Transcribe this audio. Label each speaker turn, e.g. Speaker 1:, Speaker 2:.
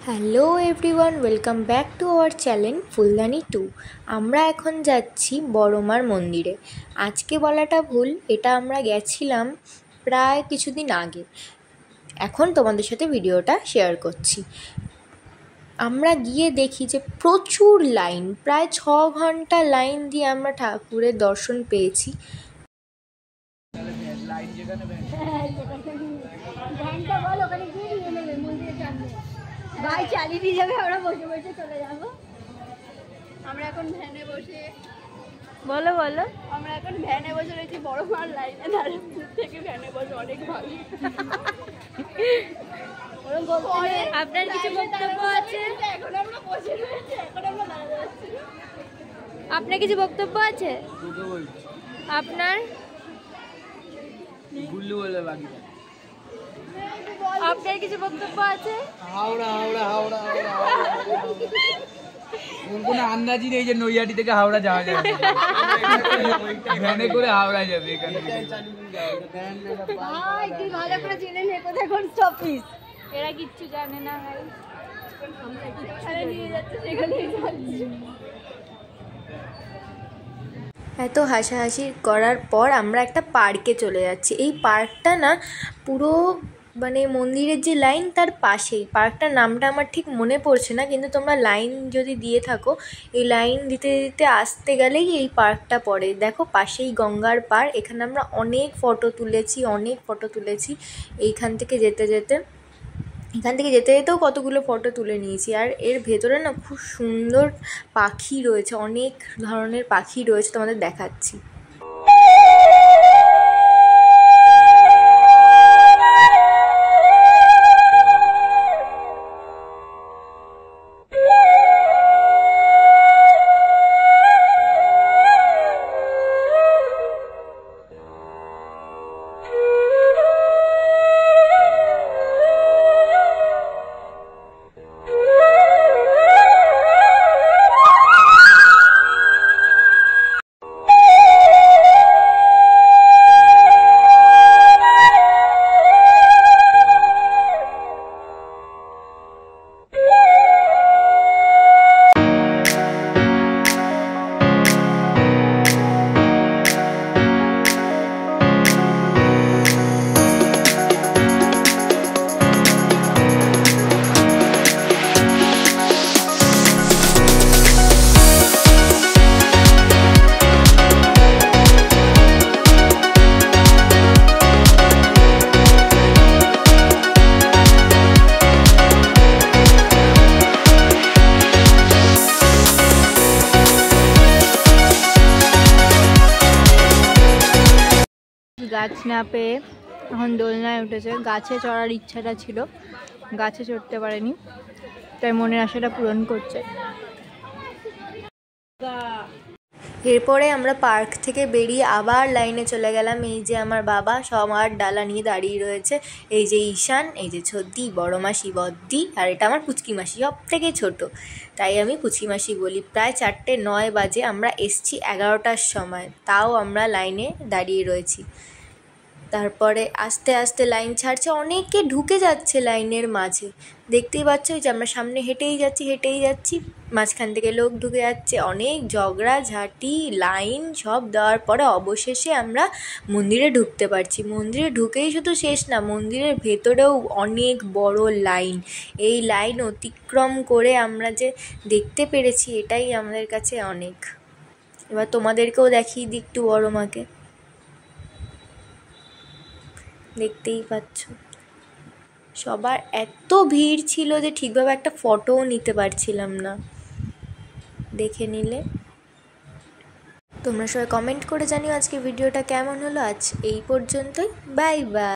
Speaker 1: Hello everyone, welcome back to our channel ফুলদানি 2। আমরা এখন যাচ্ছি বড়মার মন্দিরে। আজকে বলাটা ভুল, এটা আমরা গেছিলাম প্রায় কিছুদিন আগে। এখন তোমাদের সাথে ভিডিওটা শেয়ার করছি। আমরা গিয়ে দেখি যে প্রচুর লাইন, প্রায় 6 ঘন্টা লাইন দিয়ে আমরা ঠাকুরের দর্শন পেয়েছি।
Speaker 2: ভাই চালিয়ে নিয়ে যাবে, আমরা বসে বসে চলে যাবো। আমরা এখন ভ্যানে বসে বলো আমরা এখন ভ্যানে বসে রয়েছি বড় মার লাইনে দাঁড়িয়ে। থেকে ভ্যানে বসে অনেক ভালো। আপনার কিছু বক্তব্য আছে? এখন আমরা বসে রয়েছি, এখন আমরা দাঁড়িয়ে আছি। আপনার কিছু বক্তব্য আছে? আপনার
Speaker 3: গুল্লু বলে বাকি
Speaker 2: আপনার কিছু বক্তব্য আছে?
Speaker 3: হাওড়া কোনো আন্দাজই নেই যে নৈহাটি থেকে হাওড়া যাওয়া যাবে। ভ্যানে করে হাওড়া যাবে এখানে।
Speaker 2: তুই ভালো করে চিনে নে কোথায় কোন স্টপেজ। এরা কিচ্ছু জানে না ভাই, আমরা যেখানে নিয়ে যাচ্ছে সেখানেই যাচ্ছি।
Speaker 1: এত হাসাহাসি করার পর আমরা একটা পার্কে চলে যাচ্ছি। এই পার্কটা না পুরো মন্দিরের যে লাইন তার পাশেই। পার্কটার নামটা আমার ঠিক মনে পড়ছে না, কিন্তু তোমরা লাইন যদি দিয়ে থাকো, এই লাইন দিতে দিতে আসতে গেলেই এই পার্কটা পড়ে। দেখো পাশেই গঙ্গার পাড়। এখানে আমরা অনেক ফটো তুলেছি। এখান থেকে যেতেও কতগুলো ফটো তুলে নিয়েছি। আর এর ভেতরে না খুব সুন্দর পাখি রয়েছে, অনেক ধরনের পাখি রয়েছে, তোমাদের দেখাচ্ছি। গাছ না পেয়ে এখন দোলনায় উঠেছে। গাছে চড়ার ইচ্ছাটা ছিল, গাছে চড়তে পারেনি, তাই মনের আশাটা পূরণ করছে। এরপরে আমরা পার্ক থেকে বেরিয়ে আবার লাইনে চলে গেলাম। এই যে আমার বাবা সবার ডালা নিয়ে দাঁড়িয়ে রয়েছে। এই যে ঈশান, এই যে ছদ্দি, বড় মাসি বদ্দি, আর এটা আমার পুচকি মাসি, সব থেকে ছোটো, তাই আমি পুচকি মাসি বলি। প্রায় 4:09 বাজে, আমরা এসছি 11টার সময়, তাও আমরা লাইনে দাঁড়িয়ে রয়েছি। তারপরে আস্তে আস্তে লাইন ছাড়ছে, অনেকে ঢুকে যাচ্ছে লাইনের মাঝে। দেখতেই পাচ্ছ যে আমরা সামনে হেঁটেই যাচ্ছি, মাঝখান থেকে লোক ঢুকে যাচ্ছে। অনেক ঝগড়াঝাঁটি, লাইন সব দেওয়ার পরে অবশেষে আমরা মন্দিরে ঢুকতে পারছি। মন্দিরে ঢুকেই শুধু শেষ না, মন্দিরের ভেতরেও অনেক বড় লাইন। এই লাইন অতিক্রম করে আমরা যে দেখতে পেরেছি, এটাই আমাদের কাছে অনেক। এবার তোমাদেরকেও দেখিয়ে দিই একটু বড় মাকে। দেখতেই পাচ্ছ সবার এত ভিড় ছিল যে ঠিকভাবে একটা ফটোও নিতে পারছিলাম না। দেখে নিলে তোমরা সবাই কমেন্ট করে জানিও আজকে ভিডিওটা কেমন হলো। আজ এই পর্যন্তই, বাই বাই।